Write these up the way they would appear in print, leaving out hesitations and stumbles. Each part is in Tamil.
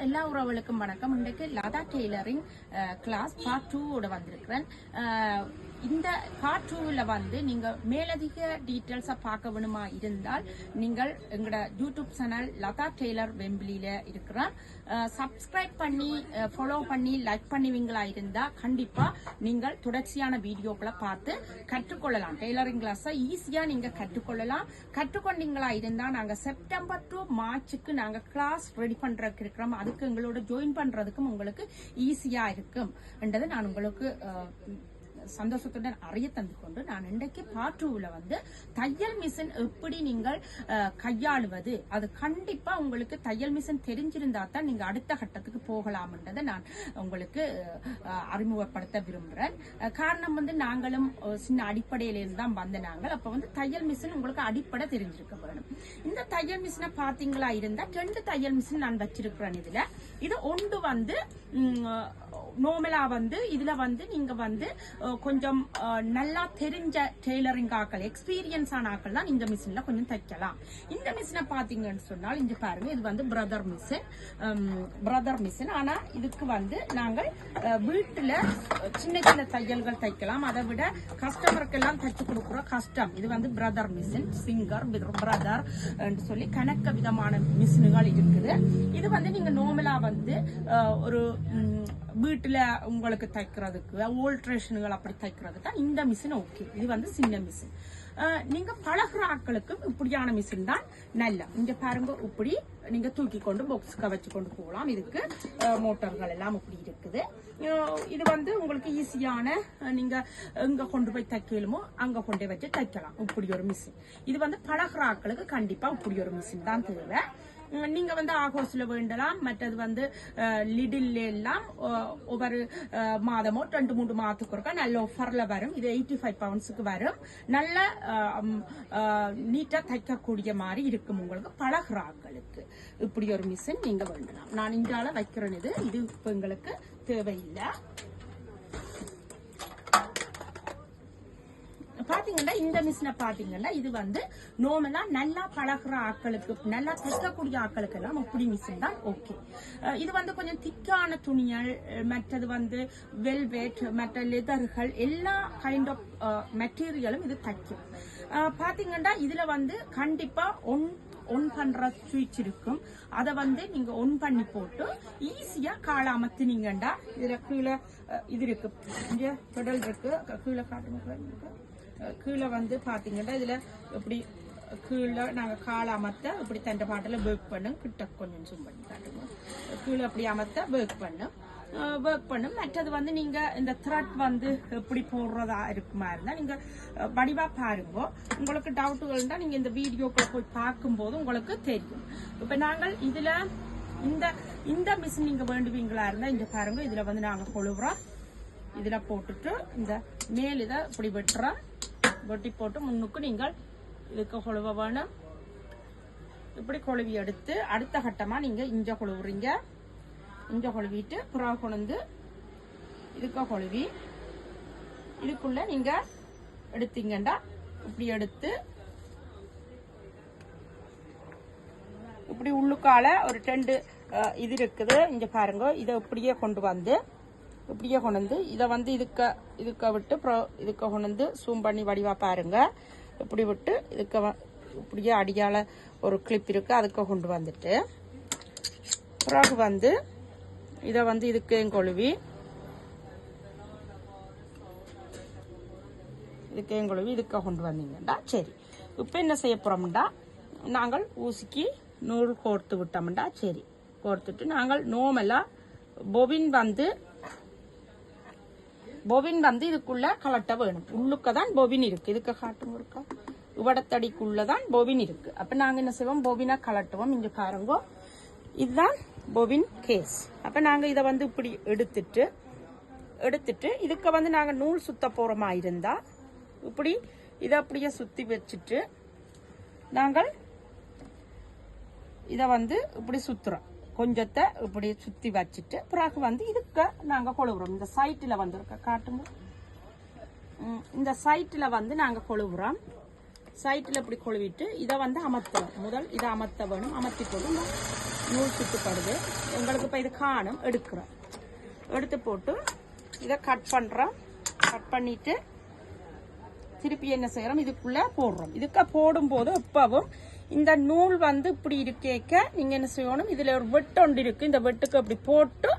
எல்லா உறவுகளுக்கும் வணக்கம். இன்றைக்கு லதா டெய்லரிங் கிளாஸ் பார்ட் 2 வந்திருக்கிறேன். இந்த பார்ட் 2ல வந்து நீங்க மேலதிக டீட்டெயில்ஸா பார்க்க வேணுமா இருந்தால் நீங்கள் எங்களோட யூடியூப் சேனல் லதா டெய்லர் வெம்பிலியில இருக்கிறோம். சப்ஸ்கிரைப் பண்ணி ஃபாலோ பண்ணி லைக் பண்ணுவீங்களா இருந்தா கண்டிப்பா நீங்கள் தொடர்ச்சியான வீடியோக்களை பார்த்து கற்றுக்கொள்ளலாம். டெய்லரிங் கிளாஸை ஈஸியா நீங்க கற்றுக்கொள்ளலாம். கற்றுக்கொண்டீங்களா இருந்தா நாங்க செப்டம்பர் டு மார்ச்சுக்கு நாங்க கிளாஸ் ரெடி பண்றதுக்கு இருக்கிறோம். அதுக்கு எங்களோட ஜாயின் பண்றதுக்கும் உங்களுக்கு ஈஸியா இருக்கும் என்றது நான் உங்களுக்கு சந்தோஷத்துடன் அறிய தந்து கொண்டு நான் இன்றைக்கு பார்ட் 2ல வந்து தையல் மிஷின் எப்படி நீங்கள் கையாளுவது, அது கண்டிப்பா உங்களுக்கு தையல் மிஷின் தெரிஞ்சிருந்தா தான் நீங்க அடுத்த கட்டத்துக்கு போகலாம்ன்றதை நான் உங்களுக்கு அறிமுகப்படுத்த விரும்புறேன். காரணம் வந்து நாங்களும் சின்ன அடிப்படையிலிருந்து தான் வந்த நாங்கள். அப்ப வந்து தையல் மிஷின் உங்களுக்கு அடிப்படை தெரிஞ்சிருக்க வேணும். இந்த தையல் மிஷினை பாத்தீங்களா இருந்தா 2 தையல் மிஷின் நான் வச்சிருக்கிறேன். இது ஒன்று வந்து நார்மலா வந்து இதுல வந்து நீங்க வந்து கொஞ்சம் நல்லா தெரிஞ்ச டெய்லரிங் ஆக்கள், எக்ஸ்பீரியன்ஸ் ஆன ஆக்கள் தான் இந்த மிஷின்ல கொஞ்சம் தைக்கலாம். இந்த மிஷினை பாத்தீங்கன்னு சொன்னால் இங்க பாருங்க, இது வந்து பிரதர் மிஷின். ஆனா இதுக்கு வந்து நாங்கள் வீட்டுல சின்ன சின்ன தையல்கள் தைக்கலாம். அதை விட கஸ்டமருக்கு எல்லாம் தைச்சு கொடுக்குற கஸ்டம். இது வந்து பிரதர் மிஷின், சிங்கர் பிரதர் சொல்லி கணக்க விதமான மிஷின்கள் இருக்குது. இது வந்து நீங்க நார்மலா வந்து ஒரு வீட்டுல உங்களுக்கு தைக்கிறதுக்கு ஆல்ட்ரேஷன்கள் அப்படி தைக்கிறதுக்கு தான் இந்த மிஷின் ஓகே. இது வந்து சின்ன மிஷின். நீங்க பழகிற ஆட்களுக்கு இப்படியான மிஷின் தான் நல்ல. இங்க பாருங்க, இப்படி நீங்க தூக்கி கொண்டு பாக்ஸ்க்கு வச்சு கொண்டு போகலாம். இதுக்கு மோட்டார்கள் எல்லாம் இப்படி இருக்குது. இது வந்து உங்களுக்கு ஈஸியான, நீங்க எங்க கொண்டு போய் தைக்கலுமோ அங்க கொண்டு வச்சு தைக்கலாம். இப்படி ஒரு மிஷின். இது வந்து பழகிற ஆட்களுக்கு கண்டிப்பா இப்படி ஒரு மிஷின் தான் தேவை. நீங்க வந்து ஆகோஸ்ல வேண்டலாம். மற்றது வந்து லிடில் எல்லாம் ஒவ்வொரு மாதமோ 2-3 மாதத்துக்கு ஒருக்கா நல்ல ஆஃபர்ல வரும். இது 85 பவுண்ட்ஸுக்கு வரும். நல்ல நீட்டா தைக்கக்கூடிய மாதிரி இருக்கும். உங்களுக்கு பழகிற ஆட்களுக்கு இப்படி ஒரு மிஷின் நீங்க வேண்டலாம். நான் இங்கால வைக்கிறேன். இது இப்ப எங்களுக்கு தேவையில்லை. பாத்தீங்கன்னா இந்த மிஷினை பாத்தீங்கன்னா இது வந்து நார்மலா நல்லா பழகிற ஆட்களுக்கு, நல்லா தைக்கக்கூடிய ஆட்களுக்கு எல்லாம் இப்படி மிஷின் தான் ஓகே. இது வந்து கொஞ்சம் திக்கான துணிகள், மற்றது வந்து வெல்வெட், மற்ற லெதர்கள், எல்லா கைண்ட் ஆஃப் மெட்டீரியலும் இது தைக்கும். பாத்தீங்கன்னா இதுல வந்து கண்டிப்பா ஒன் பண்ற சுவிட்ச் இருக்கும். அதை வந்து நீங்க ஒன் பண்ணி போட்டு ஈஸியா காலை அமர்த்தினீங்கண்டா இதுல கீழே இது இருக்கு, இங்க பெடல் இருக்கு, கீழே காட்டுங்க. கீழே வந்து பாத்தீங்கன்னா இதுல இப்படி கீழே நாங்க காலை அமர்த்த இப்படி தண்டை பாட்டில் ஒர்க் பண்ணும். கிட்ட கொஞ்சம் ஜூம் பண்ணி காட்டுங்க. கீழே அப்படி அமர்த்த ஒர்க் பண்ணும். மற்றது வந்து நீங்க இந்த த்ரெட் வந்து எப்படி போடுறதா இருக்குமா இருந்தா நீங்க வடிவா பாருங்க. உங்களுக்கு டவுட்டுகள் தான் நீங்க இந்த வீடியோக்குள்ள போய் பார்க்கும்போது உங்களுக்கு தெரியும். இப்ப நாங்கள் இதுல இந்த மிஷின் நீங்க வேண்டுவீங்களா இருந்தா இங்க பாருங்க. இதுல வந்து நாங்க கொழுவுறோம். இதுல போட்டுட்டு இந்த மேல் இதை இப்படி வெட்டி போட்டு முன்னுக்கு நீங்கள் இதுக்கு கொழுவ வேணும். இப்படி கொழுவி எடுத்து அடுத்த கட்டமா நீங்க இஞ்ச கொழுவுறீங்க. இஞ்ச கொழுவிட்டு புறா கொண்டு இதுக்கு கொழுவி இதுக்குள்ள நீங்க எடுத்தீங்கண்டா இப்படி எடுத்து இப்படி உள்ளுக்கால ஒரு 2 இது இருக்குது. இங்க பாருங்க, இதை இப்படியே கொண்டு வந்து இதை வந்து இதுக்க விட்டு இதுக்க கொண்டு சூம் பண்ணி வடிவா பாருங்க. இப்படி விட்டு இதுக்க இப்படியே அடியால ஒரு கிளிப் இருக்கு, அதுக்கு கொண்டு வந்துட்டு பிறகு வந்து இதை வந்து இதுக்கு கொழுவி இதுக்க கொண்டு வந்தீங்கடா. சரி, இப்ப என்ன செய்ய போறோம்டா, நாங்கள் ஊசிக்கு நூல் கோர்த்து விட்டோம்டா. சரி, கோர்த்துட்டு நாங்கள் நோமெல்லாம் பொவின் வந்து இதுக்குள்ள கலட்ட வேணும். உள்ளுக்கதான் பொவின் இருக்கு. இதுக்கு காட்டும் இருக்கா, உவடத்தடிக்குள்ளதான் பொவின் இருக்கு. அப்ப நாங்க என்ன செய்வோம், பொவினா கலட்டுவோம். இங்க பாருங்க, இதுதான் பொவின் கேஸ். அப்ப நாங்க இதை வந்து இப்படி எடுத்துட்டு இதுக்கு வந்து நாங்க நூல் சுத்த போறோமா இருந்தா இப்படி இதை அப்படியே சுத்தி வச்சுட்டு நாங்கள் இதை வந்து இப்படி சுத்துறோம். கொஞ்சத்தை இப்படி சுத்தி வச்சுட்டு பிறகு வந்து இதுக்கு நாங்க கொழுவுறோம். இந்த சைட்ல வந்து காட்டுங்க. இந்த சைட்ல வந்து நாங்க கொழுவுறோம். சைட்ல இப்படி கொழுவிட்டு இதை வந்து அமர்த்துறோம். முதல் இதை அமர்த்த வேணும். அமர்த்தி போடும் நூல் சுத்துப்படுது. உங்களுக்கு இப்போ இது காணும், எடுக்கிறோம். எடுத்து போட்டு இதை கட் பண்ணுறோம். கட் பண்ணிட்டு திருப்பி என்ன செய்யறோம், இதுக்குள்ள போடுறோம். இதுக்கு போடும்போது எப்பவும் இந்த நூல் வந்து இப்படி இருக்கேக்க நீங்க என்ன செய்யணும், இதுல ஒரு வெட்டு ஒன்று இருக்கு, இந்த வெட்டுக்கு அப்படி போட்டு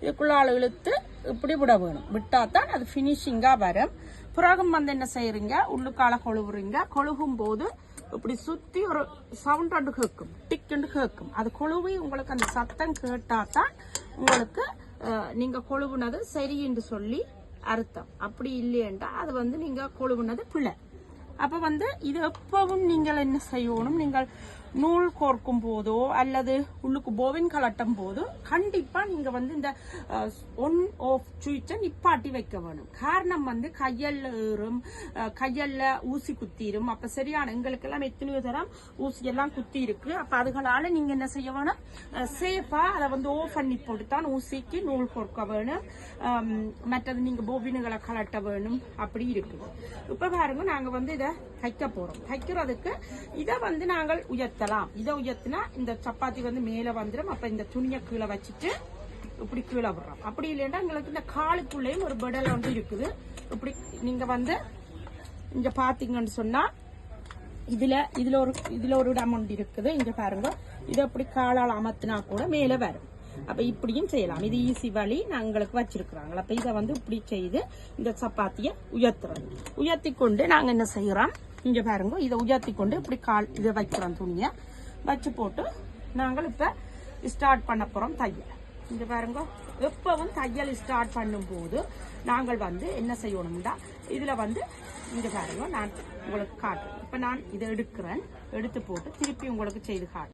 இதுக்குள்ளால இழுத்து இப்படி விட வேணும். விட்டாதான் அது பினிஷிங்கா வரும். பிறகு வந்து என்ன செய்யறீங்க, உள்ளுக்கால கொழுவுறீங்க. கொழுகும் போது இப்படி சுத்தி ஒரு சவுண்ட் ஒன்று கேட்கும், டிக்குன்னு கேட்கும். அது கொழுவி உங்களுக்கு அந்த சத்தம் கேட்டாதான் உங்களுக்கு நீங்க கொழுவுனது சரி என்று சொல்லி அர்த்தம். அப்படி இல்லையண்டா அது வந்து நீங்க கொழுவுனது பிழை. அப்ப வந்து இது எப்பவும் நீங்கள் என்ன செய்யணும், நீங்கள் நூல் கோர்க்கும் போதோ அல்லது உள்ளுக்கு போவின் கலட்டும் போதோ கண்டிப்பா நீங்க வந்து இந்த ஒன் ஆஃப் சுவிட்சை நிப்பாட்டி வைக்க வேணும். காரணம் வந்து கையல்ல ஏறும், கையல்ல ஊசி குத்திரும். அப்ப சரியான எங்களுக்கு எல்லாம் எத்தனையோ தரம் ஊசி எல்லாம் குத்தி இருக்கு. அப்ப அதுகளால நீங்க என்ன செய்ய வேணும், சேஃபா அதை வந்து ஓஃப் பண்ணி போட்டுத்தான் ஊசிக்கு நூல் கோர்க்க வேணும். மற்றது நீங்க போவினுகளை கலட்ட வேணும். அப்படி இருக்குது. இப்ப பாருங்க, நாங்க வந்து இதை தைக்க போறோம். தைக்கிறதுக்கு இதை வந்து நாங்கள் உயர்த்தலாம். இதை உயர்த்தினா இந்த சப்பாத்தி வந்து மேல வந்துடும். அப்ப இந்த துணியை கீழே வச்சுட்டு இப்படி கீழே விடுறோம். அப்படி இல்லைன்னா எங்களுக்கு இந்த காலுக்குள்ளேயும் ஒரு பெடல் வந்து இருக்குது. இப்படி நீங்க வந்து இங்க பாத்தீங்கன்னு சொன்னா இதுல ஒரு இடம் ஒன்று இருக்குது. இங்க பாருங்க, இதை அப்படி காலால் அமர்த்தினா கூட மேல வரும். அப்ப இப்படியும் செய்யலாம். இது ஈஸி வழி நாங்களுக்கு வச்சிருக்கிறாங்க. அப்ப இதை வந்து இப்படி செய்து இந்த சப்பாத்திய உயர்த்துறோம். உயர்த்தி கொண்டு நாங்க என்ன செய்யறோம், இங்க பாருங்க, இதை உயர்த்தி கொண்டு இப்படி இதை வைக்கிறோம். துணியை வச்சு போட்டு நாங்கள் இப்ப ஸ்டார்ட் பண்ண போறோம் தையல். இங்க பாருங்க, எப்பவும் தையல் ஸ்டார்ட் பண்ணும் போது நாங்கள் வந்து என்ன செய்யணும்டா, இதுல வந்து இங்க பாருங்க, நான் உங்களுக்கு காட்டுறேன். இப்ப நான் இதை எடுக்கிறேன். எடுத்து போட்டு திருப்பி உங்களுக்கு செய்து காட்டுறேன்.